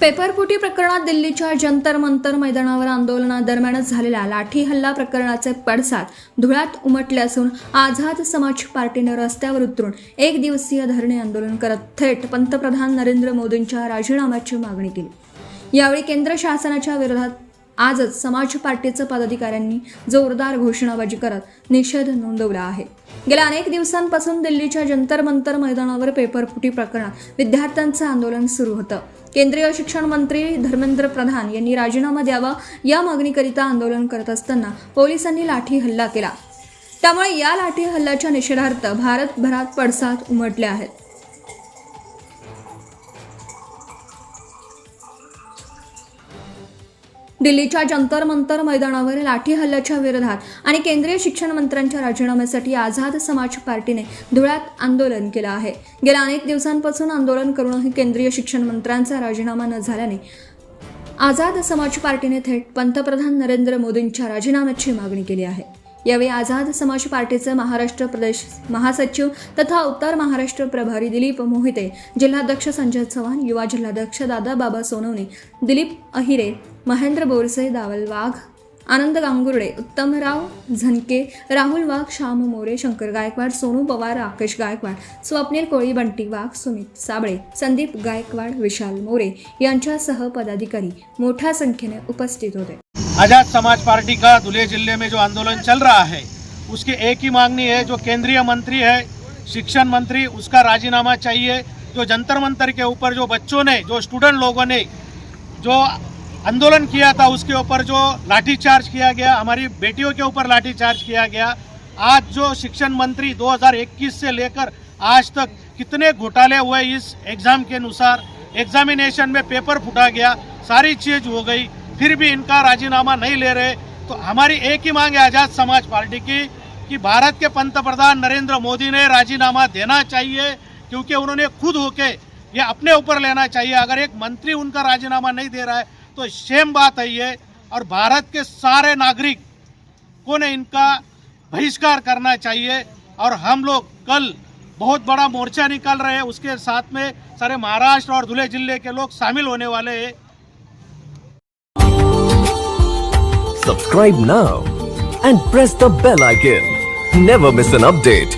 पेपरफुटी प्रकरणात दिल्लीच्या जंतर मंतर मैदानावर आंदोलनादरम्यानच झालेल्या लाठी हल्ला प्रकरणाचे पडसाद धुळ्यात उमटले असून आझाद समाज पार्टीने रस्त्यावर उतरून एक दिवसीय धरणे आंदोलन करत थेट पंतप्रधान नरेंद्र मोदींच्या राजीनाम्याची मागणी केली। यावेळी केंद्र शासनाच्या विरोधात आजच समाज पार्टीच्या पदाधिकाऱ्यांनी जोरदार घोषणाबाजी करत निषेध नोंदवला आहे। गेल्या अनेक दिवसांपासून दिल्लीच्या जंतर मंतर मैदानावर पेपरफुटी प्रकरणात विद्यार्थ्यांचं आंदोलन सुरू होतं। केंद्रीय शिक्षण मंत्री धर्मेंद्र प्रधान यांनी राजीनामा द्यावा या मागणीकरिता आंदोलन करत असताना पोलिसांनी लाठी हल्ला केला। त्यामुळे या लाठी हल्ल्याच्या निषेधार्थ भारतभरात पडसाद उमटले आहेत। दिल्लीच्या जंतर मंतर मैदानावर लाठी हल्ल्याच्या विरोधात आणि केंद्रीय शिक्षण मंत्र्यांच्या राजीनाम्यासाठी आझाद समाज पार्टीने धुळ्यात आंदोलन केलं आहे। गेल्या अनेक दिवसांपासून आंदोलन करूनही केंद्रीय शिक्षण मंत्र्यांचा राजीनामा न झाल्याने आझाद समाज पार्टीने थेट पंतप्रधान नरेंद्र मोदींच्या राजीनाम्याची मागणी केली आहे। यावेळी आझाद समाज पार्टीचे महाराष्ट्र प्रदेश महासचिव तथा उत्तर महाराष्ट्र प्रभारी दिलीप मोहिते, जिल्हाध्यक्ष संजय चव्हाण, युवा जिल्हाध्यक्ष दादा बाबा सोनवणे, दिलीप अहिरे, महेंद्र बोरसे, दावल वाघ, आनंद गांगुर्डे, उत्तमराव झनके, राहुल वाघ, श्याम मोरे, शंकर गायकवाड, सोनू पवार, राकेश गायकवाड, स्वप्नील कोळी, बंटी वाघ, सुमित साबळे, संदीप गायकवाड, विशाल मोरे यांच्यासह पदाधिकारी मोठ्या संख्येने उपस्थित होते। आजाद समाज पार्टी का धुले जिले में जो आंदोलन चल रहा है उसकी एक ही मांगनी है, जो केंद्रीय मंत्री है शिक्षण मंत्री उसका राजीनामा चाहिए। जो जंतर मंतर के ऊपर जो बच्चों ने, जो स्टूडेंट लोगों ने जो आंदोलन किया था उसके ऊपर जो लाठीचार्ज किया गया, हमारी बेटियों के ऊपर लाठीचार्ज किया गया। आज जो शिक्षण मंत्री 2021 से लेकर आज तक कितने घोटाले हुए इस एग्ज़ाम के अनुसार, एग्जामिनेशन में पेपर फूटा गया, सारी चीज़ हो गई, फिर भी इनका राजीनामा नहीं ले रहे। तो हमारी एक ही मांग है आज़ाद समाज पार्टी की कि भारत के पंतप्रधान नरेंद्र मोदी ने राजीनामा देना चाहिए, क्योंकि उन्होंने खुद होके ये अपने ऊपर लेना चाहिए। अगर एक मंत्री उनका राजीनामा नहीं दे रहा है तो शेम बात है ये, और भारत के सारे नागरिकों ने इनका बहिष्कार करना चाहिए। और हम लोग कल बहुत बड़ा मोर्चा निकाल रहे हैं, उसके साथ में सारे महाराष्ट्र और धुले जिले के लोग शामिल होने वाले हैं। Subscribe now and press the bell icon. Never miss an update.